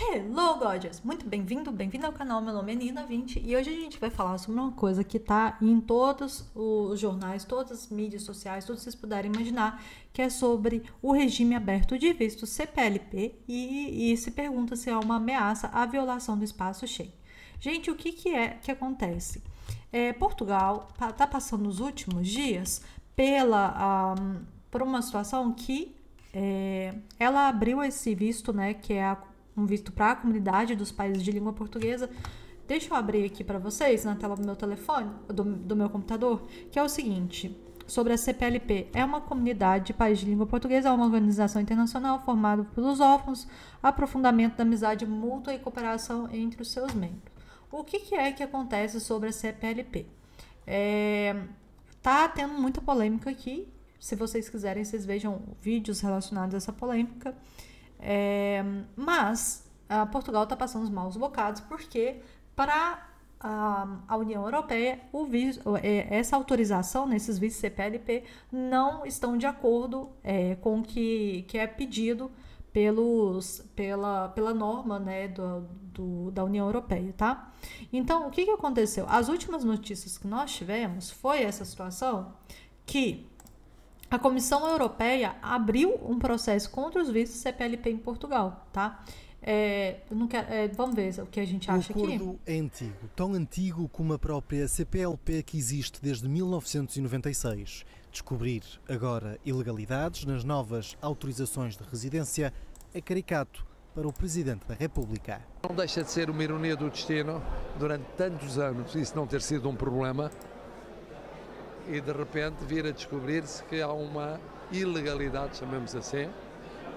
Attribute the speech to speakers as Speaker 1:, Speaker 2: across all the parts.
Speaker 1: Hello, Gorgeous! Muito bem-vindo ao canal. Meu nome é Nina20 e hoje a gente vai falar sobre uma coisa que tá em todos os jornais, todas as mídias sociais, tudo que vocês puderem imaginar, que é sobre o regime aberto de visto CPLP e se pergunta se é uma ameaça à violação do espaço Schengen. Gente, o que é que acontece? Portugal tá passando os últimos dias por uma situação que ela abriu esse visto, né, que é um visto para a comunidade dos países de língua portuguesa. Deixa eu abrir aqui para vocês na tela do meu telefone, do meu computador, que é o seguinte, sobre a CPLP. É uma comunidade de países de língua portuguesa, é uma organização internacional formada por lusófonos, aprofundamento da amizade mútua e cooperação entre os seus membros. O que é que acontece sobre a CPLP? Tá tendo muita polêmica aqui. Se vocês quiserem, vocês vejam vídeos relacionados a essa polêmica. Mas Portugal está passando os maus bocados porque para a União Europeia essa autorização nesses vistos CPLP não estão de acordo com o que é pedido pela norma, né, da União Europeia, tá? Então, o que aconteceu? As últimas notícias que nós tivemos foi essa situação que a Comissão Europeia abriu um processo contra os vistos CPLP em Portugal, tá? Vamos ver o que a gente acha aqui.
Speaker 2: O acordo é antigo, tão antigo como a própria CPLP que existe desde 1996. Descobrir agora ilegalidades nas novas autorizações de residência é caricato para o Presidente da República.
Speaker 3: Não deixa de ser uma ironia do destino, durante tantos anos, isso não ter sido um problema, e de repente vir a descobrir-se que há uma ilegalidade, chamemos assim,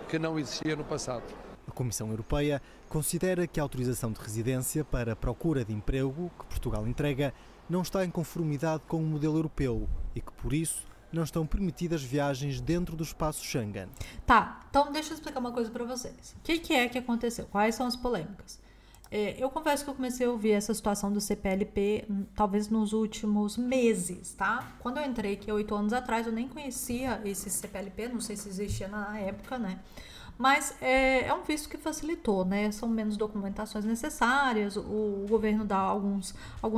Speaker 3: que não existia no passado.
Speaker 2: A Comissão Europeia considera que a autorização de residência para a procura de emprego que Portugal entrega não está em conformidade com o modelo europeu e que, por isso, não estão permitidas viagens dentro do espaço Schengen.
Speaker 1: Tá, então deixa eu explicar uma coisa para vocês. O que é que aconteceu? Quais são as polêmicas? Eu confesso que eu comecei a ouvir essa situação do CPLP talvez nos últimos meses, tá? Quando eu entrei aqui 8 anos atrás, eu nem conhecia esse CPLP, não sei se existia na época, né? Mas é um visto que facilitou, né? São menos documentações necessárias, o governo dá alguns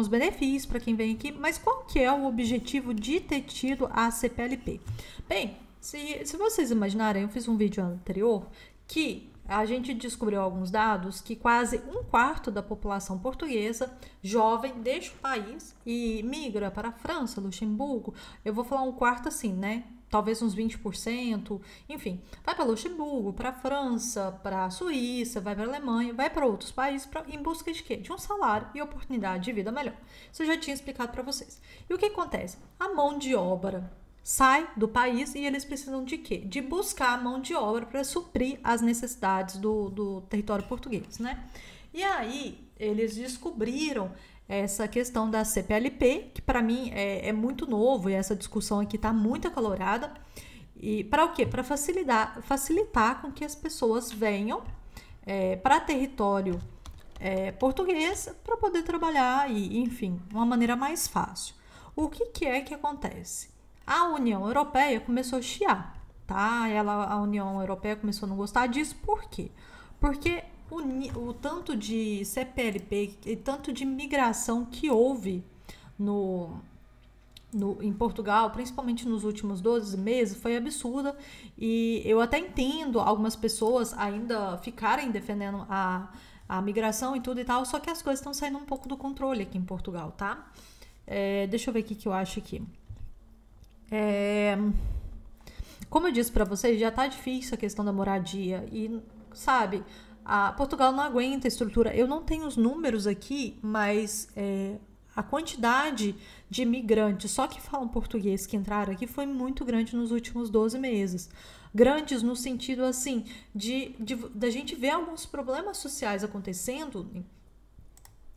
Speaker 1: benefícios para quem vem aqui, mas qual que é o objetivo de ter tido a CPLP? Bem, se vocês imaginarem, eu fiz um vídeo anterior que a gente descobriu alguns dados que quase 1/4 da população portuguesa jovem deixa o país e migra para a França, Luxemburgo. Eu vou falar 1/4 assim, né? Talvez uns 20%, enfim, vai para Luxemburgo, para a França, para a Suíça, vai para a Alemanha, vai para outros países em busca de quê? De um salário e oportunidade de vida melhor. Isso eu já tinha explicado para vocês. E o que acontece? A mão de obra sai do país e eles precisam de quê? De buscar a mão de obra para suprir as necessidades do território português, né? E aí eles descobriram essa questão da CPLP, que para mim é muito novo e essa discussão aqui está muito acalorada. E para o quê? Para facilitar com que as pessoas venham para território português para poder trabalhar e, enfim, uma maneira mais fácil. O que é que acontece? A União Europeia começou a chiar, tá? A União Europeia começou a não gostar disso, por quê? Porque o tanto de CPLP e tanto de migração que houve em Portugal, principalmente nos últimos 12 meses, foi absurda. E eu até entendo algumas pessoas ainda ficarem defendendo a migração e tudo e tal, só que as coisas estão saindo um pouco do controle aqui em Portugal, tá? Deixa eu ver o que eu acho aqui. Como eu disse para vocês, já tá difícil a questão da moradia e, sabe, Portugal não aguenta a estrutura. Eu não tenho os números aqui, mas a quantidade de imigrantes só que falam português que entraram aqui foi muito grande nos últimos 12 meses. Grandes no sentido, assim, da gente ver alguns problemas sociais acontecendo,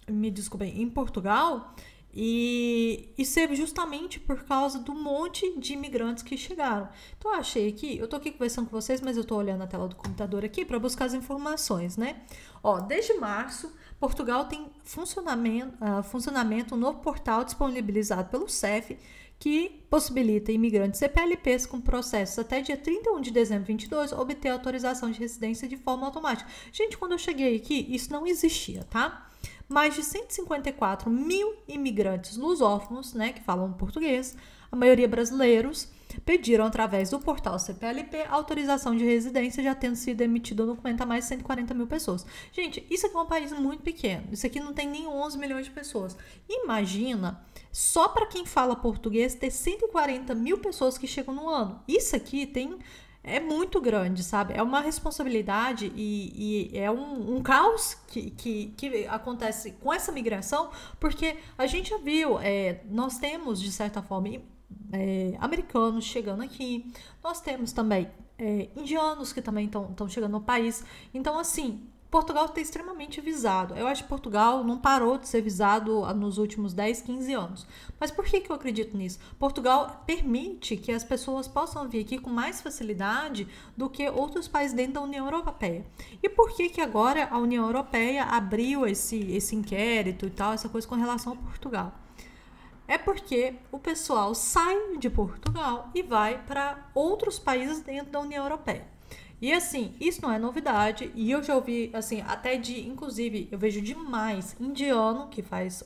Speaker 1: me desculpem, em Portugal. E ser justamente por causa do monte de imigrantes que chegaram. Então eu achei aqui, eu tô aqui conversando com vocês, mas eu tô olhando a tela do computador aqui para buscar as informações, né? Desde março, Portugal tem funcionamento no portal disponibilizado pelo CEF, que possibilita imigrantes CPLPs com processos até dia 31 de dezembro de 2022 obter autorização de residência de forma automática. Gente, quando eu cheguei aqui, isso não existia, tá? Mais de 154 mil imigrantes lusófonos, né, que falam português, a maioria brasileiros, pediram através do portal CPLP autorização de residência, já tendo sido emitido o documento a mais de 140 mil pessoas. Gente, isso aqui é um país muito pequeno. Isso aqui não tem nem 11 milhões de pessoas. Imagina, só para quem fala português, ter 140 mil pessoas que chegam no ano. Isso aqui é muito grande, sabe? É uma responsabilidade e é um caos que acontece com essa migração, porque a gente já viu, nós temos, de certa forma, americanos chegando aqui, nós temos também indianos que também estão chegando no país. Então, assim, Portugal está extremamente visado. Eu acho que Portugal não parou de ser visado nos últimos 10, 15 anos. Mas por que eu acredito nisso? Portugal permite que as pessoas possam vir aqui com mais facilidade do que outros países dentro da União Europeia. E por que agora a União Europeia abriu esse inquérito e tal, essa coisa com relação a Portugal? É porque o pessoal sai de Portugal e vai para outros países dentro da União Europeia. E assim, isso não é novidade, e eu já ouvi, assim, inclusive, eu vejo demais indiano que faz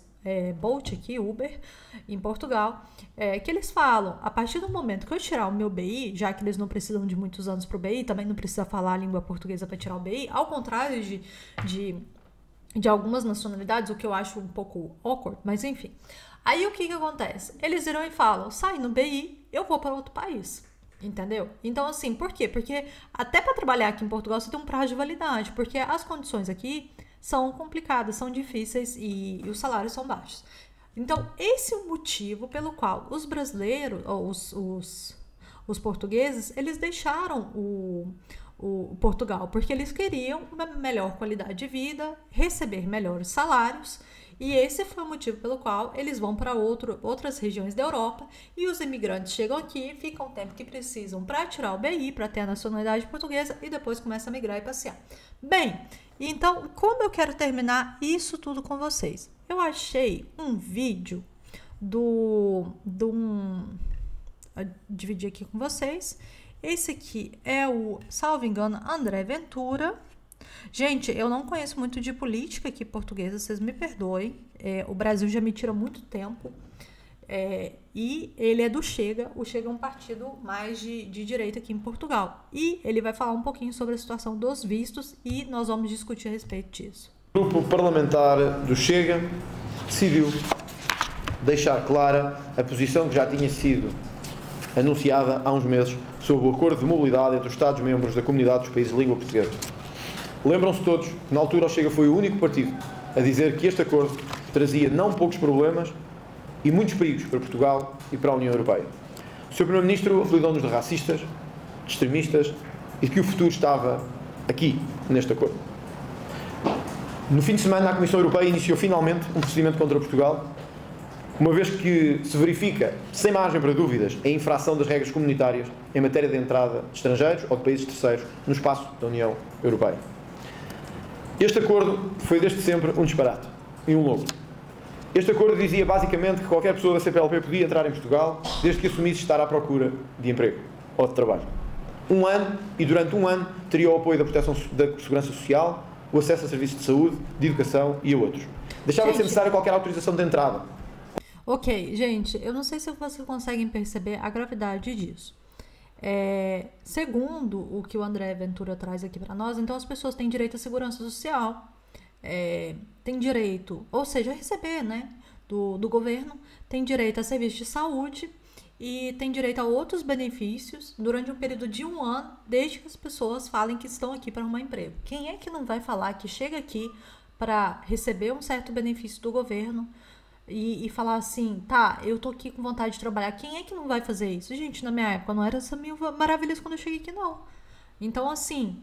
Speaker 1: Bolt aqui, Uber, em Portugal, que eles falam, a partir do momento que eu tirar o meu BI, já que eles não precisam de muitos anos para o BI, também não precisa falar a língua portuguesa para tirar o BI, ao contrário de algumas nacionalidades, o que eu acho um pouco awkward, mas enfim. Aí o que acontece? Eles viram e falam, sai no BI, eu vou para outro país. Entendeu? Então, assim, por quê? Porque até para trabalhar aqui em Portugal você tem um prazo de validade, porque as condições aqui são complicadas, são difíceis e os salários são baixos. Então, esse é o motivo pelo qual os brasileiros, ou os portugueses, eles deixaram o Portugal, porque eles queriam uma melhor qualidade de vida, receber melhores salários. E esse foi o motivo pelo qual eles vão para outras regiões da Europa e os imigrantes chegam aqui, ficam o tempo que precisam para tirar o BI, para ter a nacionalidade portuguesa e depois começam a migrar e passear. Bem, então, como eu quero terminar isso tudo com vocês? Eu achei um vídeo dividir aqui com vocês. Esse aqui é salvo engano, André Ventura. Gente, eu não conheço muito de política aqui portuguesa, vocês me perdoem. O Brasil já me tira muito tempo. E ele é do Chega. O Chega é um partido mais de direita aqui em Portugal. E ele vai falar um pouquinho sobre a situação dos vistos e nós vamos discutir a respeito disso.
Speaker 4: O grupo parlamentar do Chega decidiu deixar clara a posição que já tinha sido anunciada há uns meses sobre o acordo de mobilidade entre os Estados-membros da Comunidade dos Países de Língua Portuguesa. Lembram-se todos que na altura o Chega foi o único partido a dizer que este acordo trazia não poucos problemas e muitos perigos para Portugal e para a União Europeia. O Sr. Primeiro-Ministro apelidou-nos de racistas, de extremistas e de que o futuro estava aqui, neste acordo. No fim de semana, a Comissão Europeia iniciou finalmente um procedimento contra Portugal, uma vez que se verifica, sem margem para dúvidas, a infração das regras comunitárias em matéria de entrada de estrangeiros ou de países terceiros no espaço da União Europeia. Este acordo foi desde sempre um disparate e um logo. Este acordo dizia basicamente que qualquer pessoa da CPLP podia entrar em Portugal desde que assumisse estar à procura de emprego ou de trabalho. Um ano, e durante um ano teria o apoio da proteção da segurança social, o acesso a serviços de saúde, de educação e a outros. Deixava de ser necessária qualquer autorização de entrada.
Speaker 1: Ok, gente, eu não sei se vocês conseguem perceber a gravidade disso. Segundo o que o André Ventura traz aqui para nós, então as pessoas têm direito à segurança social, têm direito, ou seja, a receber, né, do governo, têm direito a serviços de saúde e têm direito a outros benefícios durante um período de um ano, desde que as pessoas falem que estão aqui para arrumar emprego. Quem é que não vai falar que chega aqui para receber um certo benefício do governo e falar assim, tá, eu tô aqui com vontade de trabalhar? Quem é que não vai fazer isso? Gente, na minha época não era essa mil maravilhas quando eu cheguei aqui, não. Então, assim,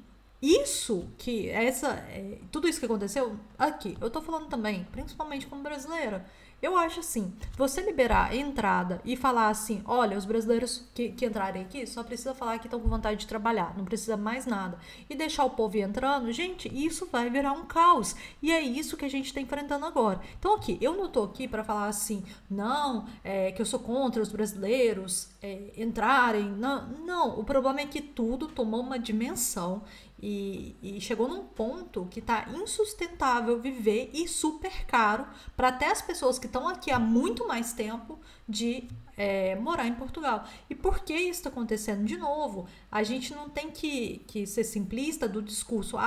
Speaker 1: tudo isso que aconteceu aqui, eu tô falando também, principalmente como brasileira, Eu acho assim, você liberar a entrada e falar assim, olha, os brasileiros que entrarem aqui só precisa falar que estão com vontade de trabalhar, não precisa mais nada. E deixar o povo ir entrando, gente, isso vai virar um caos. E é isso que a gente está enfrentando agora. Então aqui, eu não tô aqui para falar assim, não, que eu sou contra os brasileiros entrarem. Não, o problema é que tudo tomou uma dimensão e chegou num ponto que está insustentável viver e super caro para até as pessoas que estão aqui há muito mais tempo de morar em Portugal. E por que isso está acontecendo? De novo, a gente não tem que ser simplista do discurso,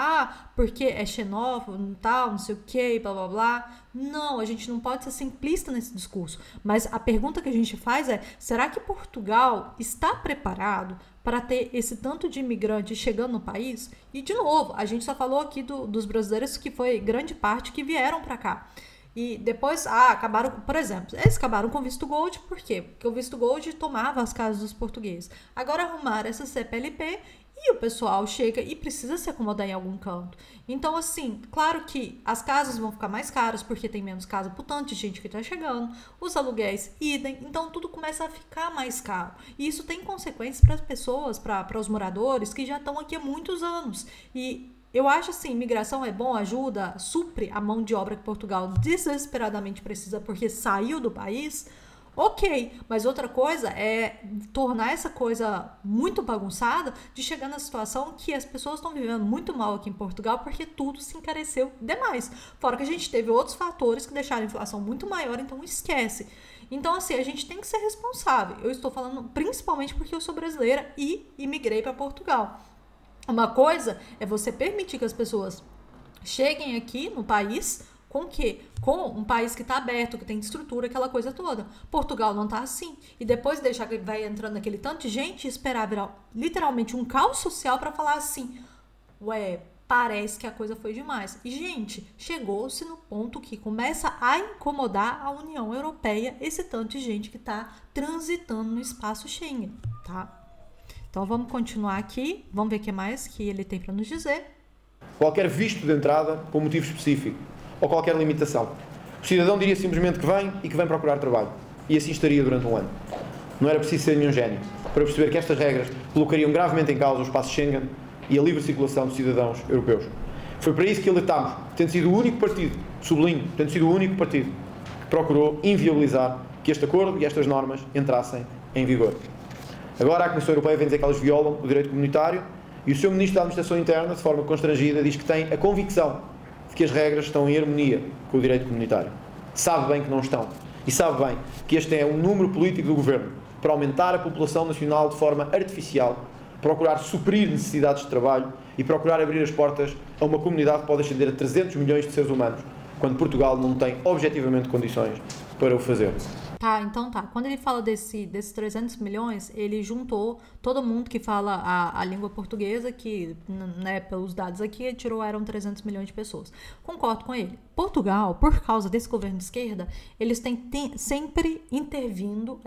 Speaker 1: porque é xenófobo, tal, não sei o que, blá blá blá. Não, a gente não pode ser simplista nesse discurso. Mas a pergunta que a gente faz é, será que Portugal está preparado para ter esse tanto de imigrantes chegando no país? E, de novo, a gente só falou aqui dos brasileiros que foi grande parte que vieram para cá. E depois, acabaram, por exemplo, eles acabaram com o visto gold, por quê? Porque o visto gold tomava as casas dos portugueses. Agora arrumaram essa CPLP e o pessoal chega e precisa se acomodar em algum canto. Então, assim, claro que as casas vão ficar mais caras, porque tem menos casa por tanto de gente que tá chegando, os aluguéis idem, então tudo começa a ficar mais caro. E isso tem consequências para as pessoas, para os moradores que já estão aqui há muitos anos. E eu acho assim, imigração é bom, ajuda, supre a mão de obra que Portugal desesperadamente precisa porque saiu do país, ok. Mas outra coisa é tornar essa coisa muito bagunçada de chegar na situação que as pessoas estão vivendo muito mal aqui em Portugal porque tudo se encareceu demais. Fora que a gente teve outros fatores que deixaram a inflação muito maior, então esquece. Então, assim, a gente tem que ser responsável. Eu estou falando principalmente porque eu sou brasileira e imigrei para Portugal. Uma coisa é você permitir que as pessoas cheguem aqui no país com o quê? Com um país que está aberto, que tem estrutura, aquela coisa toda. Portugal não está assim. E depois deixar que vai entrando aquele tanto de gente e esperar virar literalmente um caos social para falar assim, parece que a coisa foi demais. E, gente, chegou-se no ponto que começa a incomodar a União Europeia esse tanto de gente que está transitando no espaço Schengen, tá? Então vamos continuar aqui, vamos ver o que mais que ele tem para nos dizer.
Speaker 4: Qualquer visto de entrada com motivo específico ou qualquer limitação. O cidadão diria simplesmente que vem e que vem procurar trabalho. E assim estaria durante um ano. Não era preciso ser nenhum gênio para perceber que estas regras colocariam gravemente em causa o espaço Schengen e a livre circulação de cidadãos europeus. Foi para isso que alertámos, tendo sido o único partido, sublinho, tendo sido o único partido que procurou inviabilizar que este acordo e estas normas entrassem em vigor. Agora a Comissão Europeia vem dizer que elas violam o direito comunitário e o seu Ministro da Administração Interna, de forma constrangida, diz que tem a convicção de que as regras estão em harmonia com o direito comunitário. Sabe bem que não estão. E sabe bem que este é um número político do Governo para aumentar a população nacional de forma artificial, procurar suprir necessidades de trabalho e procurar abrir as portas a uma comunidade que pode ascender a 300 milhões de seres humanos, quando Portugal não tem objetivamente condições para o fazer.
Speaker 1: Então tá. Quando ele fala desses 300 milhões, ele juntou todo mundo que fala a língua portuguesa, que, né, pelos dados aqui, eram 300 milhões de pessoas. Concordo com ele. Portugal, por causa desse governo de esquerda, eles têm sempre intervindo,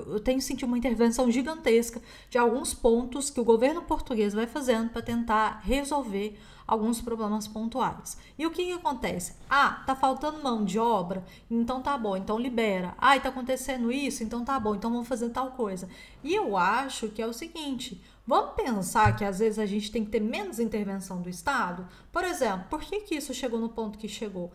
Speaker 1: eu tenho sentido uma intervenção gigantesca de alguns pontos que o governo português vai fazendo para tentar resolver alguns problemas pontuais. E o que acontece? Tá faltando mão de obra? Então tá bom, então libera. E tá acontecendo isso? Então tá bom, então vamos fazer tal coisa. E eu acho que é o seguinte, vamos pensar que às vezes a gente tem que ter menos intervenção do Estado? Por exemplo, por que isso chegou no ponto que chegou?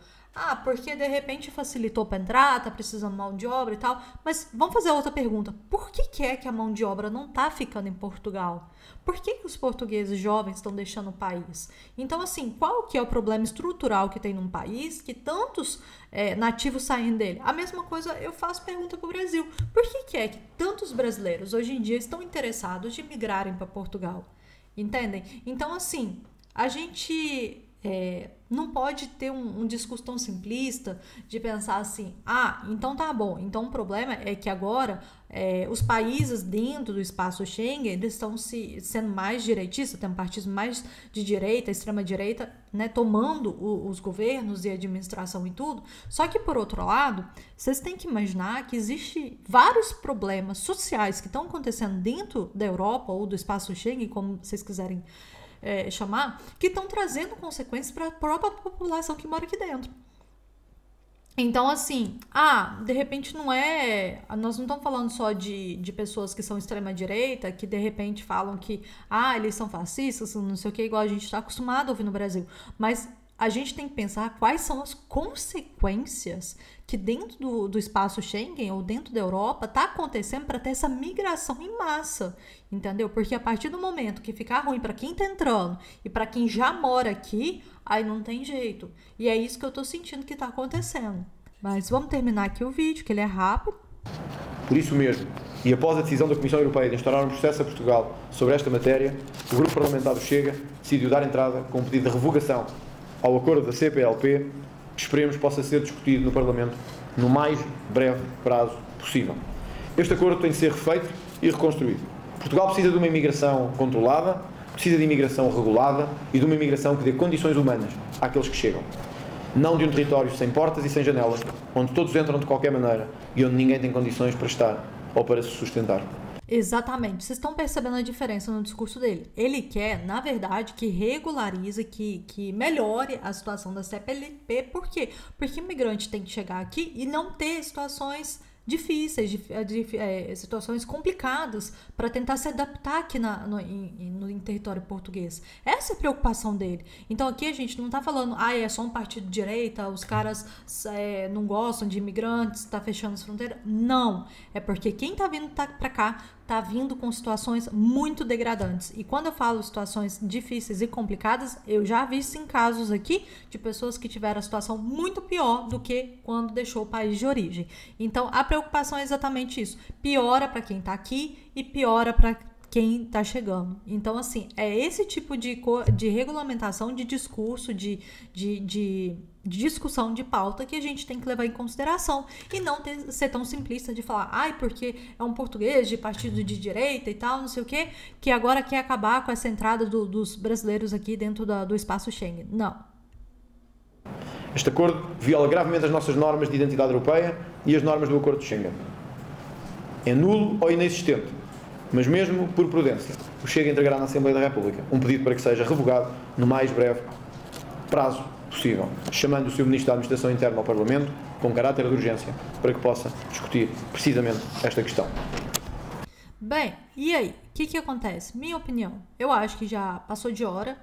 Speaker 1: Porque de repente facilitou para entrar, tá precisando de mão de obra e tal. Mas vamos fazer outra pergunta. Por que é que a mão de obra não tá ficando em Portugal? Por que os portugueses jovens estão deixando o país? Então, assim, qual que é o problema estrutural que tem num país que tantos nativos saem dele? A mesma coisa eu faço pergunta para o Brasil. Por que é que tantos brasileiros hoje em dia estão interessados de migrarem para Portugal? Entendem? Então, assim, a gente não pode ter um discurso tão simplista de pensar assim, então tá bom, então o problema é que agora os países dentro do espaço Schengen, eles estão sendo mais direitistas, tem um partido mais de direita, extrema-direita, né, tomando os governos e a administração e tudo. Só que, por outro lado, vocês têm que imaginar que existem vários problemas sociais que estão acontecendo dentro da Europa ou do espaço Schengen, como vocês quiserem chamar, que estão trazendo consequências para a própria população que mora aqui dentro. Então, assim, de repente não é. Nós não estamos falando só de pessoas que são extrema-direita, que de repente falam que, eles são fascistas, não sei o que, igual a gente está acostumado a ouvir no Brasil. Mas a gente tem que pensar quais são as consequências que dentro do espaço Schengen ou dentro da Europa está acontecendo para ter essa migração em massa, entendeu? Porque a partir do momento que ficar ruim para quem está entrando e para quem já mora aqui, aí não tem jeito. E é isso que eu tô sentindo que tá acontecendo. Mas vamos terminar aqui o vídeo, que ele é rápido.
Speaker 4: Por isso mesmo, e após a decisão da Comissão Europeia de instaurar um processo a Portugal sobre esta matéria, o Grupo Parlamentar do Chega decidiu dar entrada com um pedido de revogação ao acordo da CPLP, que esperemos possa ser discutido no Parlamento no mais breve prazo possível. Este acordo tem de ser refeito e reconstruído. Portugal precisa de uma imigração controlada, precisa de imigração regulada e de uma imigração que dê condições humanas àqueles que chegam. Não de um território sem portas e sem janelas, onde todos entram de qualquer maneira e onde ninguém tem condições para estar ou para se sustentar.
Speaker 1: Exatamente. Vocês estão percebendo a diferença no discurso dele. Ele quer, na verdade, que regularize, que melhore a situação da CPLP. Por quê? Porque o imigrante tem que chegar aqui e não ter situações difíceis, situações complicadas para tentar se adaptar aqui no território português. Essa é a preocupação dele. Então aqui a gente não está falando, é só um partido de direita, os caras não gostam de imigrantes, está fechando as fronteiras. Não, é porque quem está vindo para cá está vindo com situações muito degradantes. E quando eu falo situações difíceis e complicadas, eu já vi sim casos aqui de pessoas que tiveram a situação muito pior do que quando deixou o país de origem. Então, a preocupação é exatamente isso. Piora para quem está aqui e piora para quem está chegando. Então, assim, é esse tipo de regulamentação, de discurso, de discussão de pauta que a gente tem que levar em consideração e não ser tão simplista de falar, porque é um português de partido de direita e tal, não sei o quê, que agora quer acabar com essa entrada dos brasileiros aqui dentro do espaço Schengen. Não.
Speaker 4: Este acordo viola gravemente as nossas normas de identidade europeia e as normas do acordo de Schengen. É nulo ou inexistente, mas mesmo por prudência, o Chega entregará na Assembleia da República um pedido para que seja revogado no mais breve prazo possível, chamando o Sr. Ministro da Administração Interna ao Parlamento com caráter de urgência para que possa discutir precisamente esta questão.
Speaker 1: Bem, e aí? O que acontece? Minha opinião, eu acho que já passou de hora.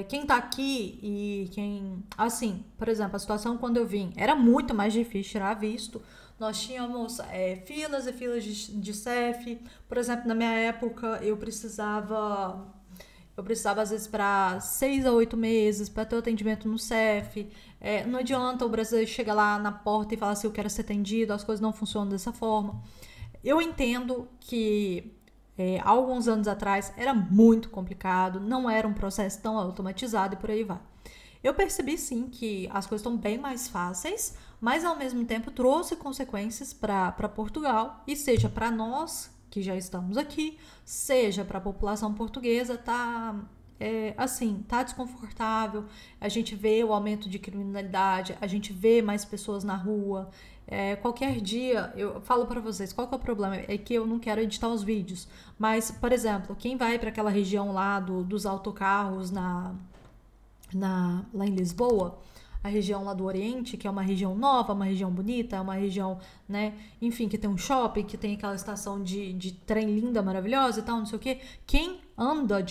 Speaker 1: Quem tá aqui e quem... Assim, por exemplo, a situação quando eu vim era muito mais difícil tirar visto. Nós tínhamos filas e filas de CEF. Por exemplo, na minha época, eu precisava às vezes para 6 a 8 meses para ter o atendimento no CEF. Não adianta o brasileiro chegar lá na porta e falar assim, eu quero ser atendido, as coisas não funcionam dessa forma. Eu entendo que há alguns anos atrás era muito complicado, não era um processo tão automatizado e por aí vai. Eu percebi sim que as coisas estão bem mais fáceis, mas ao mesmo tempo trouxe consequências para Portugal, e seja para nós que já estamos aqui, seja para a população portuguesa, tá desconfortável. A gente vê o aumento de criminalidade, a gente vê mais pessoas na rua. Qualquer dia, eu falo para vocês, qual que é o problema? É que eu não quero editar os vídeos, mas, por exemplo, quem vai para aquela região lá dos autocarros lá em Lisboa, a região lá do Oriente, que é uma região nova, uma região bonita, é uma região, né, enfim, que tem um shopping, que tem aquela estação de trem linda, maravilhosa e tal, não sei o quê. Quem anda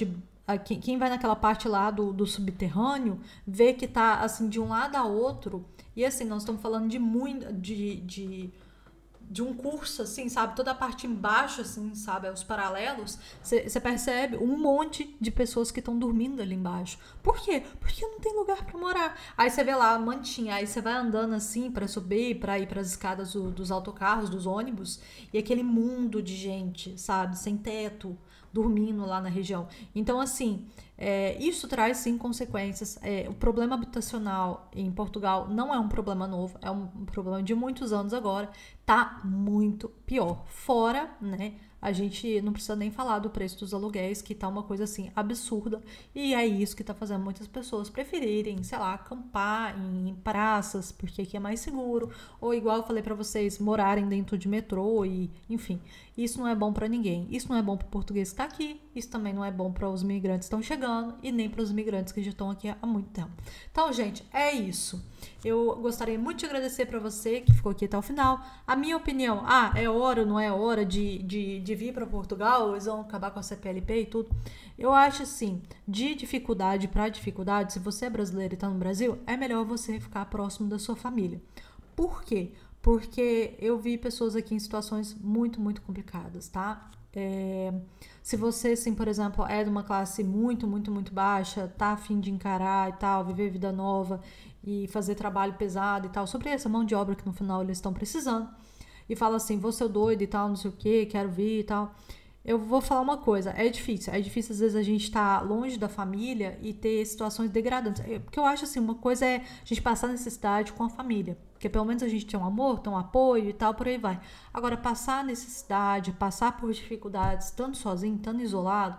Speaker 1: quem vai naquela parte lá do subterrâneo, vê que tá, assim, de um lado a outro, e assim, nós estamos falando de um curso, assim, sabe? Toda a parte embaixo, assim, sabe? Os paralelos, você percebe um monte de pessoas que estão dormindo ali embaixo. Por quê? Porque não tem lugar para morar. Aí você vê lá a mantinha, aí você vai andando assim para subir, para ir para as escadas dos autocarros, dos ônibus, e aquele mundo de gente, sabe? Sem teto, dormindo lá na região. Então, assim, isso traz sim consequências. O problema habitacional em Portugal não é um problema novo, é um problema de muitos anos agora. Tá muito pior. Fora, né, A gente não precisa nem falar do preço dos aluguéis, que tá uma coisa assim absurda, e é isso que tá fazendo muitas pessoas preferirem, sei lá, acampar em praças, porque aqui é mais seguro, ou igual eu falei pra vocês, morarem dentro de metrô e, enfim, isso não é bom pra ninguém. Isso não é bom pro português que tá aqui, isso também não é bom para os imigrantes que estão chegando e nem para os imigrantes que já estão aqui há muito tempo. Então, gente, é isso. Eu gostaria muito de agradecer para você que ficou aqui até o final. A minha opinião, é hora ou não é hora de vir para Portugal, eles vão acabar com a CPLP e tudo. Eu acho assim, de dificuldade para dificuldade, se você é brasileiro e está no Brasil, é melhor você ficar próximo da sua família. Por quê? Porque eu vi pessoas aqui em situações muito, muito complicadas, tá? Se você, assim, por exemplo, é de uma classe muito, muito, muito baixa, tá a fim de encarar e tal, viver vida nova e fazer trabalho pesado e tal, sobre essa mão de obra que no final eles estão precisando, e fala assim, vou ser doido e tal, não sei o que, quero vir e tal. Eu vou falar uma coisa, é difícil às vezes a gente tá longe da família e ter situações degradantes, porque eu acho assim, uma coisa é a gente passar necessidade com a família, porque pelo menos a gente tem um amor, tem um apoio e tal, por aí vai. Agora, passar necessidade, passar por dificuldades, estando sozinho, estando isolado,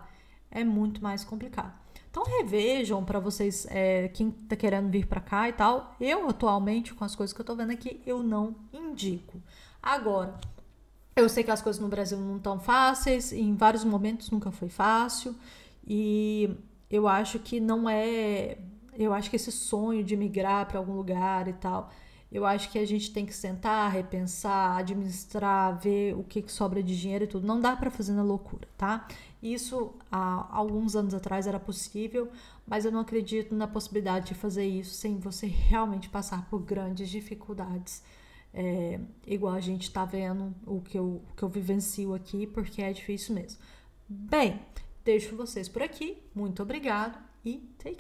Speaker 1: é muito mais complicado. Então revejam para vocês, quem tá querendo vir para cá e tal. Eu atualmente, com as coisas que eu tô vendo aqui, eu não indico. Agora, eu sei que as coisas no Brasil não estão fáceis, em vários momentos nunca foi fácil, e eu acho que não é. Eu acho que esse sonho de migrar para algum lugar e tal, eu acho que a gente tem que sentar, repensar, administrar, ver o que sobra de dinheiro e tudo. Não dá para fazer na loucura, tá? Isso há alguns anos atrás era possível, mas eu não acredito na possibilidade de fazer isso sem você realmente passar por grandes dificuldades. Igual a gente tá vendo o que eu vivencio aqui, porque é difícil mesmo. Bem, deixo vocês por aqui. Muito obrigado e take care.